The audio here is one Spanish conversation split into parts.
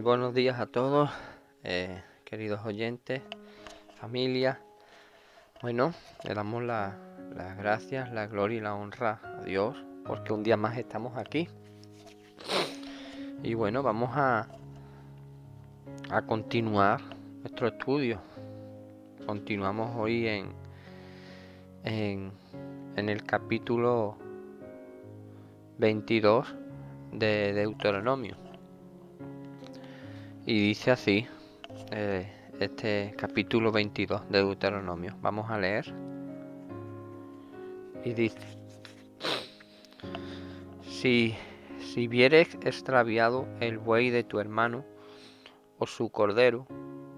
buenos días a todos, queridos oyentes, familia. Bueno, le damos las gracias, la gloria y la honra a Dios porque un día más estamos aquí. Y bueno, vamos a continuar nuestro estudio. Continuamos hoy en el capítulo 22 de Deuteronomio. Y dice así, este capítulo 22 de Deuteronomio. Vamos a leer. Y dice: Si vieres extraviado el buey de tu hermano o su cordero,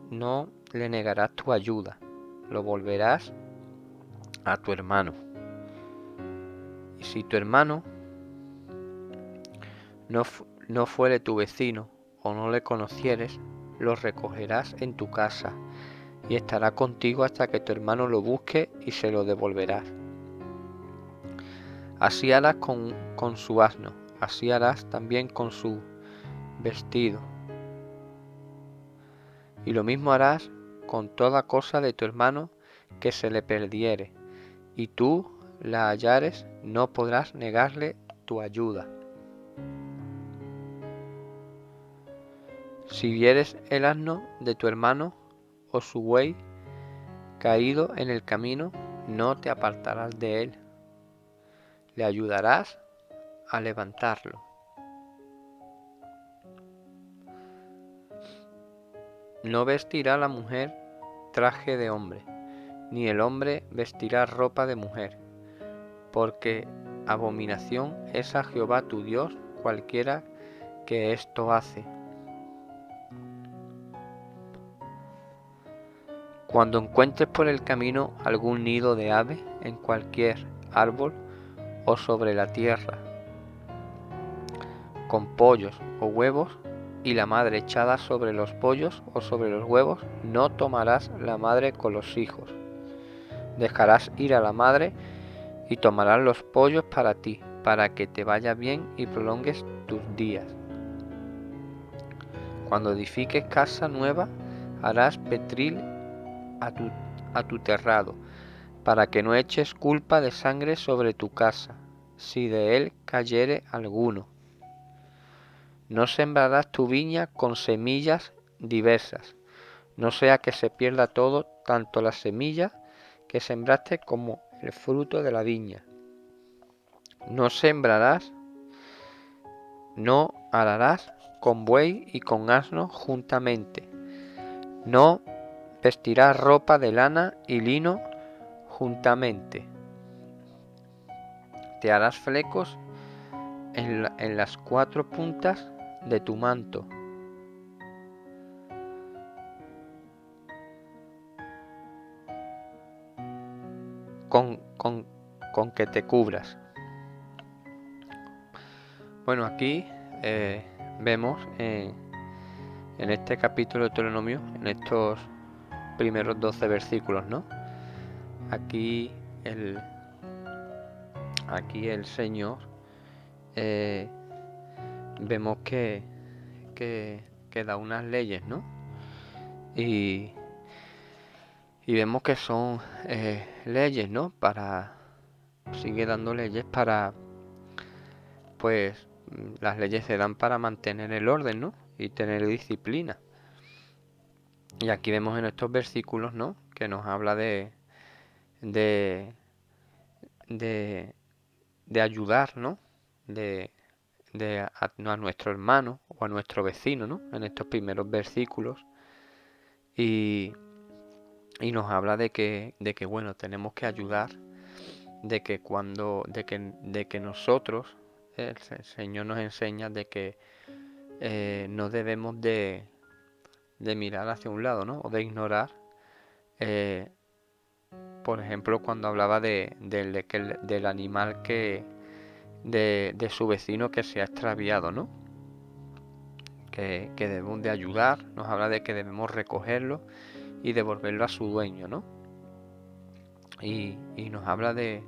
no le negarás tu ayuda, lo volverás a tu hermano. Y si tu hermano no fuere tu vecino o no le conocieres, lo recogerás en tu casa y estará contigo hasta que tu hermano lo busque y se lo devolverás. Así harás con su asno, así harás también con su vestido. Y lo mismo harás con toda cosa de tu hermano que se le perdiere, y tú la hallares, no podrás negarle tu ayuda. Si vieres el asno de tu hermano o su buey caído en el camino, no te apartarás de él, le ayudarás a levantarlo. No vestirá la mujer traje de hombre, ni el hombre vestirá ropa de mujer, porque abominación es a Jehová tu Dios cualquiera que esto hace. Cuando encuentres por el camino algún nido de ave en cualquier árbol o sobre la tierra, con pollos o huevos, y la madre echada sobre los pollos o sobre los huevos, no tomarás la madre con los hijos. Dejarás ir a la madre y tomarás los pollos para ti, para que te vaya bien y prolongues tus días. Cuando edifiques casa nueva, harás petril a tu terrado, para que no eches culpa de sangre sobre tu casa, si de él cayere alguno. No sembrarás tu viña con semillas diversas, no sea que se pierda todo, tanto la semilla que sembraste como el fruto de la viña. No sembrarás, no ararás con buey y con asno juntamente. No vestirás ropa de lana y lino juntamente. Te harás flecos en las 4 puntas de tu manto. Con que te cubras. Bueno, aquí vemos en este capítulo de Deuteronomio, en estos primeros 12 versículos, ¿no? Aquí el Señor vemos que da unas leyes, ¿no? Y vemos que son leyes, ¿no? Sigue dando leyes para, pues, las leyes se dan para mantener el orden, ¿no? Y tener disciplina. Y aquí vemos en estos versículos, ¿no? Que nos habla de ayudar, ¿no? A nuestro hermano o a nuestro vecino, ¿no? En estos primeros versículos. Y nos habla de que bueno, tenemos que ayudar, de que nosotros, el Señor nos enseña de que no debemos de mirar hacia un lado, ¿no? O de ignorar, por ejemplo, cuando hablaba del animal de su vecino que se ha extraviado, ¿no? Que debemos de ayudar, nos habla de que debemos recogerlo y devolverlo a su dueño, ¿no? Y nos habla de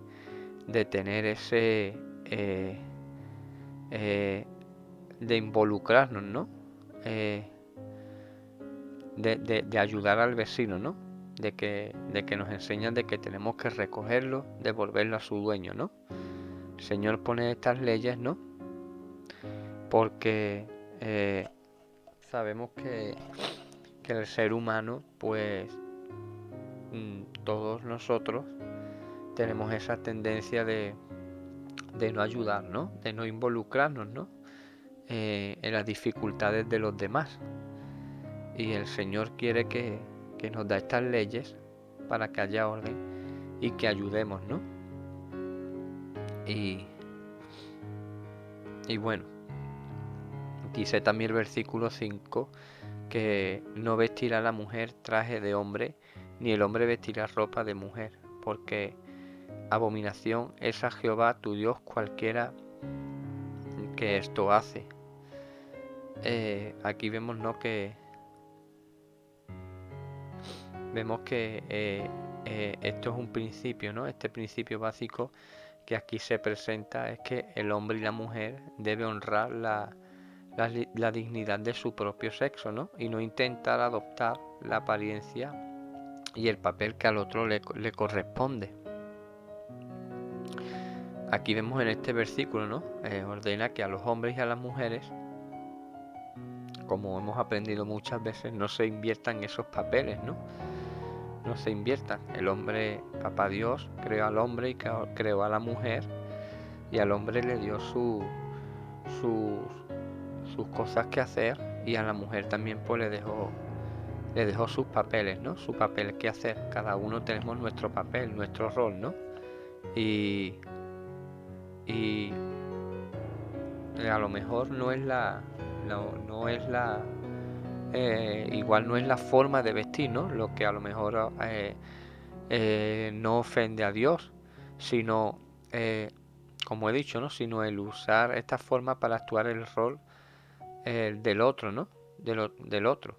tener ese de involucrarnos, ¿no? de ayudar al vecino, ¿no? De que nos enseñan de que tenemos que recogerlo, devolverlo a su dueño, ¿no? El Señor pone estas leyes, ¿no? Porque sabemos que el ser humano, pues todos nosotros tenemos esa tendencia de no ayudar, ¿no? De no involucrarnos, ¿no? En las dificultades de los demás. Y el Señor quiere que nos da estas leyes para que haya orden y que ayudemos, ¿no? Y bueno, dice también el versículo 5 que no vestirá la mujer traje de hombre, ni el hombre vestirá ropa de mujer, porque abominación es a Jehová tu Dios cualquiera que esto hace. Aquí vemos, ¿no? que esto es un principio, ¿no? Este principio básico que aquí se presenta es que el hombre y la mujer deben honrar la dignidad de su propio sexo, ¿no? Y no intentar adoptar la apariencia y el papel que al otro le corresponde. Aquí vemos en este versículo, ¿no? Ordena que a los hombres y a las mujeres, como hemos aprendido muchas veces, no se inviertan esos papeles, ¿no? No se inviertan. El hombre, Papá Dios, creó al hombre y creó a la mujer, y al hombre le dio sus cosas que hacer, y a la mujer también pues le dejó sus papeles, ¿no? Su papel que hacer. Cada uno tenemos nuestro papel, nuestro rol, ¿no? Y a lo mejor no es igual no es la forma de vestir, ¿no? Lo que a lo mejor no ofende a Dios, sino, como he dicho, ¿no? Sino el usar esta forma para actuar el rol del otro, ¿no? Del otro.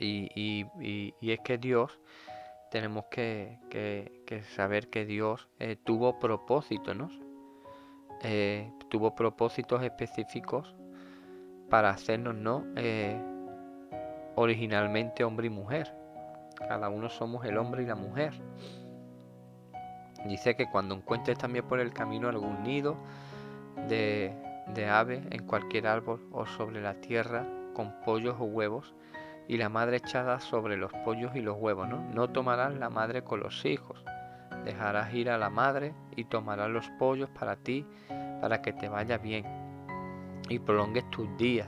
Y es que Dios, tenemos que saber que Dios tuvo propósitos, ¿no? Tuvo propósitos específicos para hacernos, ¿no? Originalmente hombre y mujer. Cada uno somos el hombre y la mujer. Dice que cuando encuentres también por el camino algún nido de ave en cualquier árbol o sobre la tierra con pollos o huevos, y la madre echada sobre los pollos y los huevos, ¿no? No tomarás la madre con los hijos. Dejarás ir a la madre y tomarás los pollos para ti, para que te vaya bien y prolongues tus días.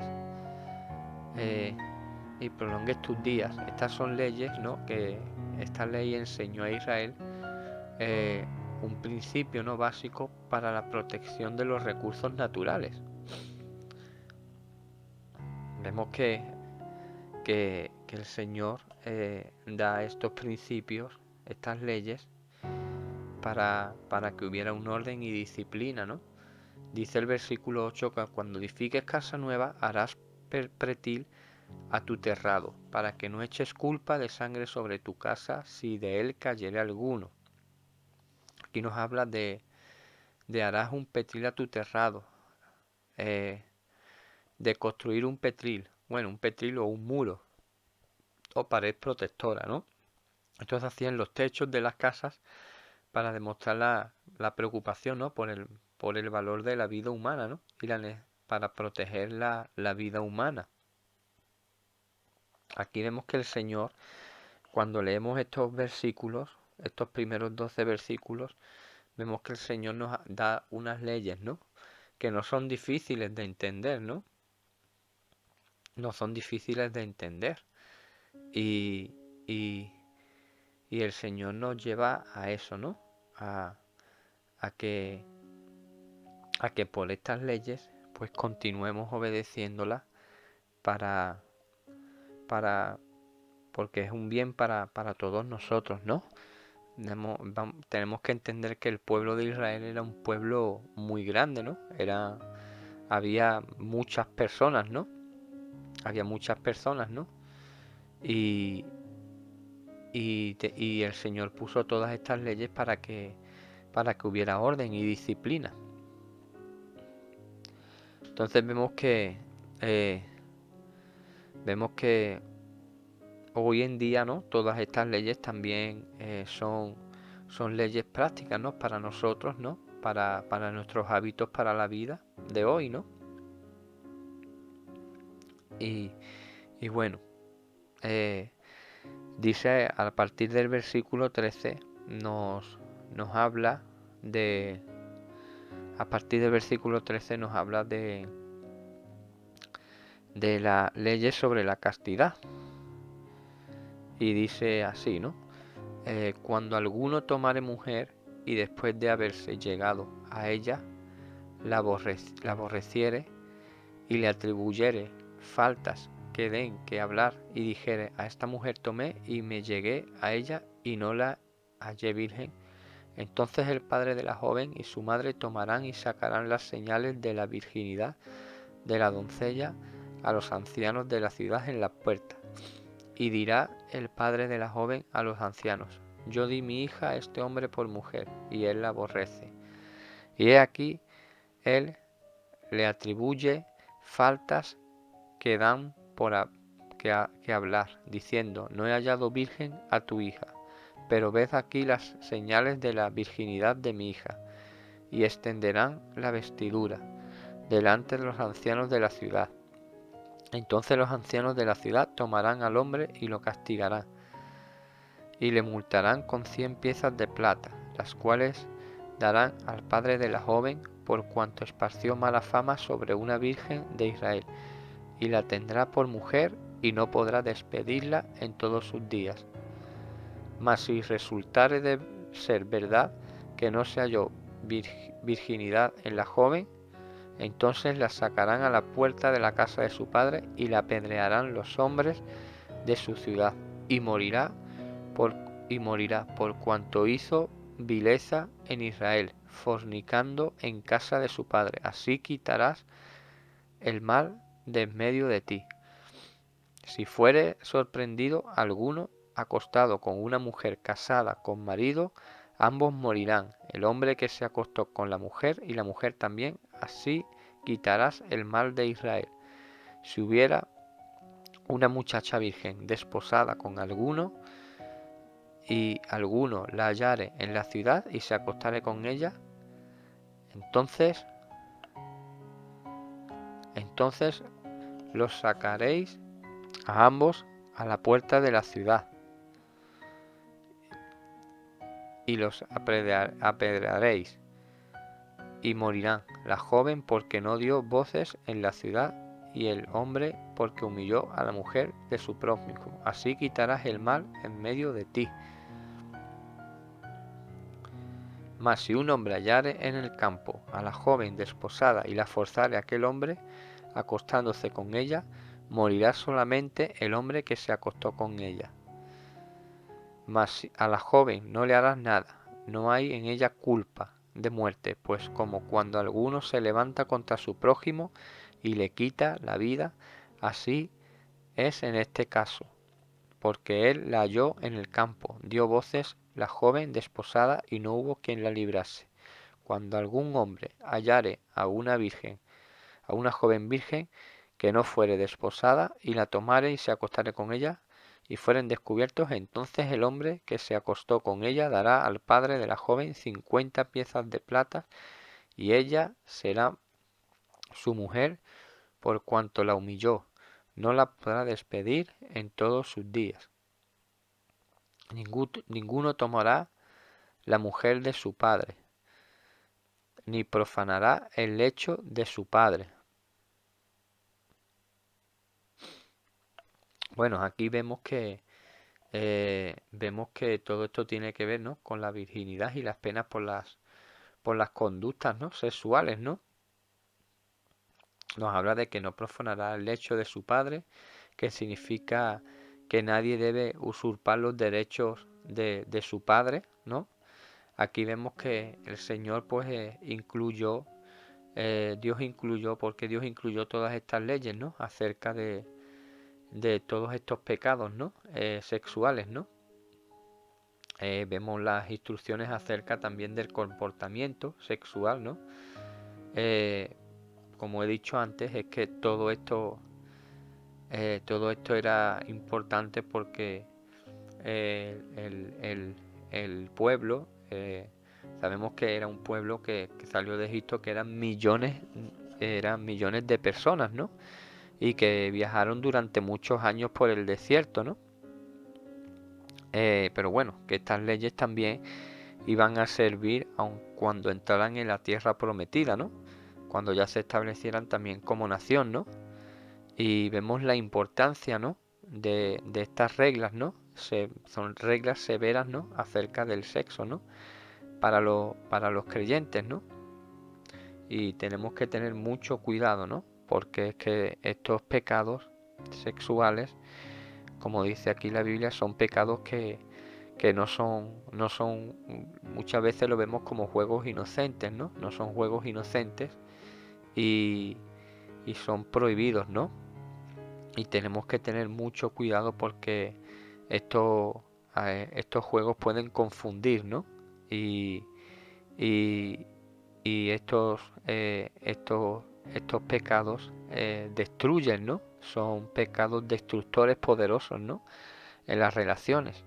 Estas son leyes, ¿no? Que esta ley enseñó a Israel un principio, ¿no? Básico para la protección de los recursos naturales. Vemos que el Señor da estos principios, estas leyes, para que hubiera un orden y disciplina, ¿no? Dice el versículo 8 que cuando edifiques casa nueva harás pretil a tu terrado, para que no eches culpa de sangre sobre tu casa si de él cayere alguno. Aquí nos habla de harás un petril a tu terrado, de construir un petril, bueno, un petril o un muro o pared protectora, ¿no? Esto se hacía en los techos de las casas para demostrar la preocupación, ¿no? por el valor de la vida humana, ¿no? Y para proteger la vida humana. Aquí vemos que el Señor, cuando leemos estos versículos, estos primeros 12 versículos, vemos que el Señor nos da unas leyes, ¿no? Que no son difíciles de entender, ¿no? No son difíciles de entender. Y el Señor nos lleva a eso, ¿no? A que por estas leyes pues continuemos obedeciéndolas para porque es un bien para todos nosotros, ¿no? Tenemos que entender que el pueblo de Israel era un pueblo muy grande, ¿no? Había muchas personas, ¿no? Había muchas personas, ¿no? Y el Señor puso todas estas leyes para que hubiera orden y disciplina. Entonces vemos que hoy en día, ¿no? Todas estas leyes también son leyes prácticas, ¿no? Para nosotros, ¿no? Para nuestros hábitos, para la vida de hoy, ¿no? Y, y bueno, eh, dice a partir del versículo 13, nos habla de, a partir del versículo 13 nos habla de las leyes sobre la castidad. Y dice así, ¿no? Cuando alguno tomare mujer y después de haberse llegado a ella, la aborreciere y le atribuyere faltas que den que hablar y dijere, a esta mujer tomé y me llegué a ella y no la hallé virgen, entonces el padre de la joven y su madre tomarán y sacarán las señales de la virginidad de la doncella a los ancianos de la ciudad en las puertas. Y dirá el padre de la joven a los ancianos, yo di mi hija a este hombre por mujer, y él la aborrece. Y he aquí, él le atribuye faltas que dan que hablar, diciendo, no he hallado virgen a tu hija, pero ved aquí las señales de la virginidad de mi hija, y extenderán la vestidura delante de los ancianos de la ciudad. Entonces los ancianos de la ciudad tomarán al hombre y lo castigarán, y le multarán con 100 piezas de plata, las cuales darán al padre de la joven por cuanto esparció mala fama sobre una virgen de Israel, y la tendrá por mujer y no podrá despedirla en todos sus días. Mas si resultare de ser verdad que no se halló virginidad en la joven, entonces la sacarán a la puerta de la casa de su padre y la apedrearán los hombres de su ciudad, y morirá por cuanto hizo vileza en Israel, fornicando en casa de su padre. Así quitarás el mal de en medio de ti. Si fuere sorprendido alguno acostado con una mujer casada con marido, ambos morirán, el hombre que se acostó con la mujer y la mujer también. Así quitarás el mal de Israel. Si hubiera una muchacha virgen desposada con alguno, y alguno la hallare en la ciudad y se acostare con ella, entonces los sacaréis a ambos a la puerta de la ciudad y los apedrearéis, y morirán la joven porque no dio voces en la ciudad, y el hombre porque humilló a la mujer de su prójimo. Así quitarás el mal en medio de ti. Mas si un hombre hallare en el campo a la joven desposada y la forzare a aquel hombre, acostándose con ella, morirá solamente el hombre que se acostó con ella. Mas a la joven no le harás nada, no hay en ella culpa de muerte, pues como cuando alguno se levanta contra su prójimo y le quita la vida, así es en este caso, porque él la halló en el campo, dio voces la joven desposada y no hubo quien la librase. Cuando algún hombre hallare a una virgen, a una joven virgen, que no fuere desposada, y la tomare y se acostare con ella, y fueren descubiertos, entonces el hombre que se acostó con ella dará al padre de la joven 50 piezas de plata, y ella será su mujer por cuanto la humilló. No la podrá despedir en todos sus días. Ninguno tomará la mujer de su padre, ni profanará el lecho de su padre. Bueno, aquí vemos que todo esto tiene que ver, ¿no?, con la virginidad y las penas por las conductas, ¿no?, sexuales, ¿no? Nos habla de que no profanará el lecho de su padre, que significa que nadie debe usurpar los derechos de su padre, ¿no? Aquí vemos que el Señor pues porque Dios incluyó todas estas leyes, ¿no?, acerca de todos estos pecados, ¿no?, sexuales, ¿no? Vemos las instrucciones acerca también del comportamiento sexual, ¿no? Como he dicho antes, es que todo esto todo esto era importante porque el pueblo, sabemos que era un pueblo que salió de Egipto, que eran millones de personas, ¿no? Y que viajaron durante muchos años por el desierto, ¿no? Pero bueno, que estas leyes también iban a servir aun cuando entraran en la tierra prometida, ¿no? Cuando ya se establecieran también como nación, ¿no? Y vemos la importancia, ¿no? De estas reglas, ¿no? Son reglas severas, ¿no? Acerca del sexo, ¿no? Para los creyentes, ¿no? Y tenemos que tener mucho cuidado, ¿no? Porque es que estos pecados sexuales, como dice aquí la Biblia, son pecados que no son, muchas veces lo vemos como juegos inocentes, ¿no? No son juegos inocentes y, y son prohibidos, ¿no? Y tenemos que tener mucho cuidado porque estos, estos juegos pueden confundir, ¿no? Y, y, y estos pecados destruyen, ¿no? Son pecados destructores poderosos, ¿no? En las relaciones.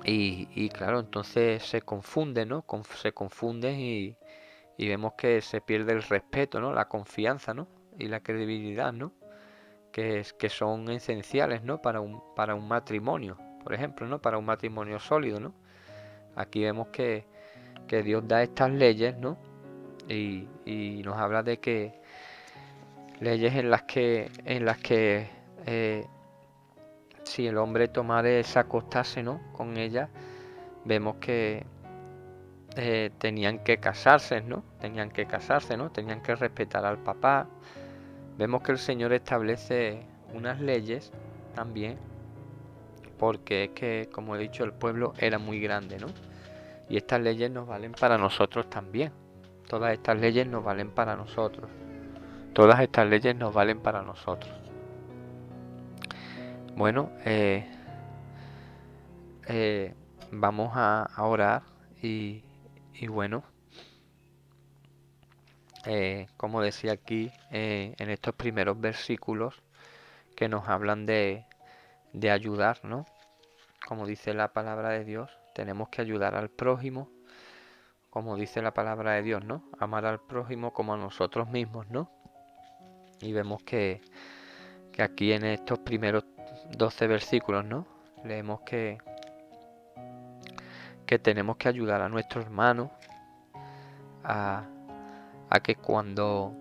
Y claro, entonces se confunde, ¿no? Se confunden y vemos que se pierde el respeto, ¿no? La confianza, ¿no? Y la credibilidad, ¿no? Que son esenciales, ¿no? Para un matrimonio, por ejemplo, ¿no? Para un matrimonio sólido, ¿no? Aquí vemos que Dios da estas leyes, ¿no? Y nos habla de que leyes en las que si el hombre tomare se acostase, ¿no? Con ella, vemos que tenían que casarse, ¿no? Tenían que casarse, ¿no? Tenían que respetar al papá. Vemos que el Señor establece unas leyes también, porque es que, como he dicho, el pueblo era muy grande, ¿no? Y estas leyes nos valen para nosotros también. Todas estas leyes nos valen para nosotros. Todas estas leyes nos valen para nosotros. Bueno, vamos a orar y bueno, como decía aquí en estos primeros versículos que nos hablan de ayudar, ¿no? Como dice la palabra de Dios, tenemos que ayudar al prójimo, como dice la palabra de Dios, ¿no? Amar al prójimo como a nosotros mismos, ¿no? Y vemos que aquí en estos primeros 12 versículos, ¿no? Leemos que tenemos que ayudar a nuestro hermano a, a que cuando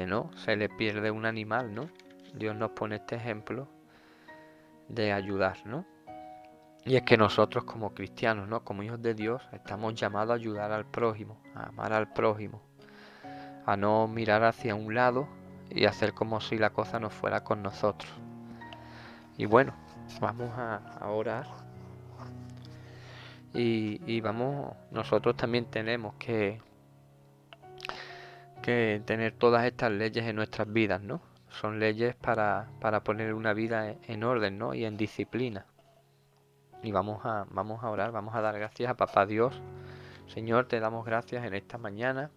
¿no? se le pierde un animal, ¿no? Dios nos pone este ejemplo de ayudar, ¿no? Y es que nosotros como cristianos, ¿no? Como hijos de Dios, estamos llamados a ayudar al prójimo, a amar al prójimo, a no mirar hacia un lado y hacer como si la cosa no fuera con nosotros. Y bueno, vamos a orar y vamos, nosotros también tenemos que tener todas estas leyes en nuestras vidas, ¿no? Son leyes para poner una vida en orden, ¿no? Y en disciplina. Y vamos a orar, vamos a dar gracias a Papá Dios. Señor, te damos gracias en esta mañana.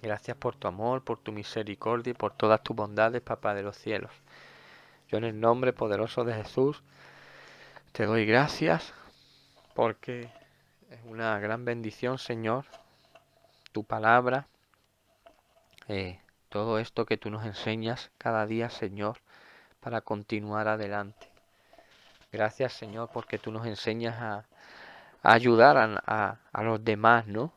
Gracias por tu amor, por tu misericordia y por todas tus bondades, Papá de los cielos. Yo en el nombre poderoso de Jesús te doy gracias porque es una gran bendición, Señor, tu palabra, todo esto que tú nos enseñas cada día, Señor, para continuar adelante. Gracias, Señor, porque tú nos enseñas a ayudar a los demás, ¿no?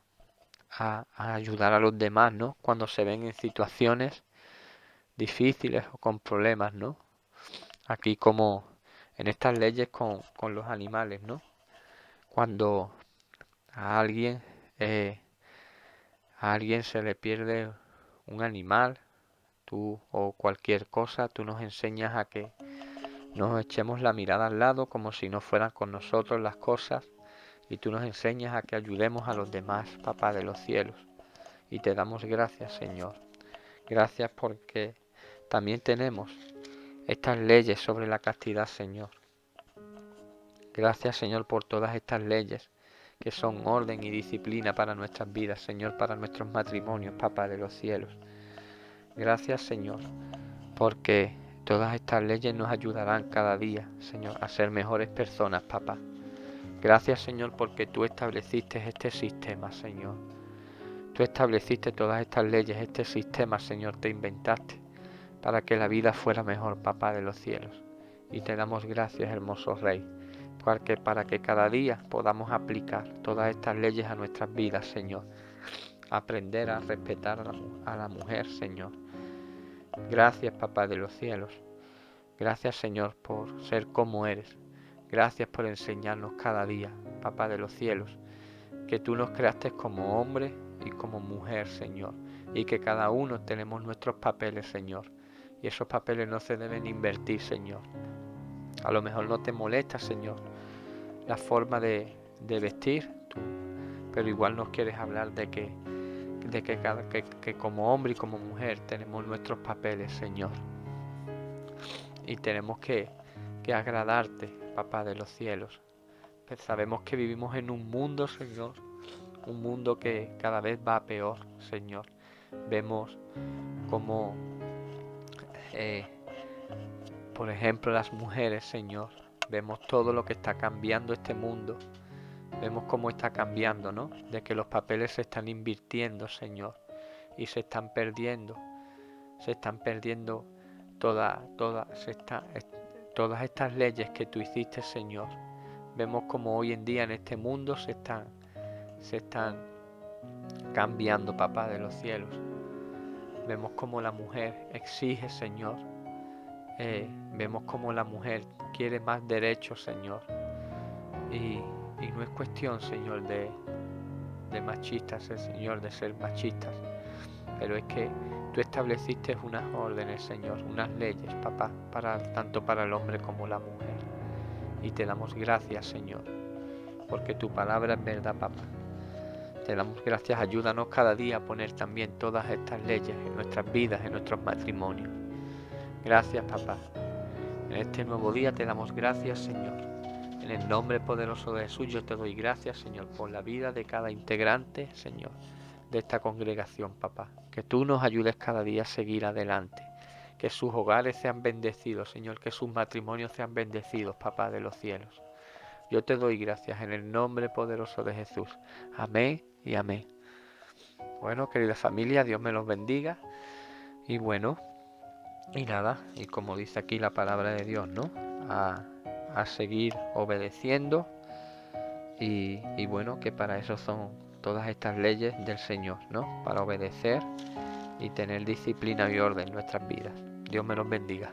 A ayudar a los demás, ¿no? Cuando se ven en situaciones difíciles o con problemas, ¿no? Aquí como en estas leyes con los animales, ¿no? Cuando a alguien, eh, a alguien se le pierde un animal, tú o cualquier cosa, tú nos enseñas a que nos echemos la mirada al lado como si no fueran con nosotros las cosas y tú nos enseñas a que ayudemos a los demás, Papá de los cielos. Y te damos gracias, Señor. Gracias porque también tenemos estas leyes sobre la castidad, Señor. Gracias, Señor, por todas estas leyes que son orden y disciplina para nuestras vidas, Señor, para nuestros matrimonios, Papá de los cielos. Gracias, Señor, porque todas estas leyes nos ayudarán cada día, Señor, a ser mejores personas, papá. Gracias, Señor, porque tú estableciste este sistema, Señor. Tú estableciste todas estas leyes, este sistema, Señor, te inventaste para que la vida fuera mejor, papá de los cielos. Y te damos gracias, hermoso Rey, porque para que cada día podamos aplicar todas estas leyes a nuestras vidas, Señor. Aprender a respetar a la mujer, Señor. Gracias, papá de los cielos. Gracias, Señor, por ser como eres. Gracias por enseñarnos cada día, papá de los cielos, que tú nos creaste como hombre y como mujer, Señor, y que cada uno tenemos nuestros papeles, Señor, y esos papeles no se deben invertir, Señor. A lo mejor no te molesta, Señor, la forma de vestir, tú, pero igual nos quieres hablar de que como hombre y como mujer tenemos nuestros papeles, Señor, y tenemos que agradarte, papá de los cielos. Pues sabemos que vivimos en un mundo, Señor, un mundo que cada vez va a peor, Señor. Vemos como, por ejemplo, las mujeres, Señor, vemos todo lo que está cambiando este mundo. Vemos cómo está cambiando, ¿no? De que los papeles se están invirtiendo, Señor, y se están perdiendo todas estas leyes que tú hiciste, Señor. Vemos como hoy en día en este mundo se están cambiando, papá de los cielos. Vemos como la mujer exige, Señor. Vemos como la mujer quiere más derechos, Señor. Y no es cuestión, Señor, de machistas, Señor, de ser machistas. Pero es que tú estableciste unas órdenes, Señor, unas leyes, papá, tanto para el hombre como la mujer. Y te damos gracias, Señor, porque tu palabra es verdad, papá. Te damos gracias, ayúdanos cada día a poner también todas estas leyes en nuestras vidas, en nuestros matrimonios. Gracias, papá. En este nuevo día te damos gracias, Señor. En el nombre poderoso de Jesús yo te doy gracias, Señor, por la vida de cada integrante, Señor, de esta congregación, papá. Que tú nos ayudes cada día a seguir adelante. Que sus hogares sean bendecidos, Señor, que sus matrimonios sean bendecidos, papá de los cielos. Yo te doy gracias en el nombre poderoso de Jesús. Amén y amén. Bueno, querida familia, Dios me los bendiga. Y bueno, y nada, y como dice aquí la palabra de Dios, ¿no? A seguir obedeciendo. Y bueno, que para eso son todas estas leyes del Señor, ¿no? Para obedecer y tener disciplina y orden en nuestras vidas. Dios me los bendiga.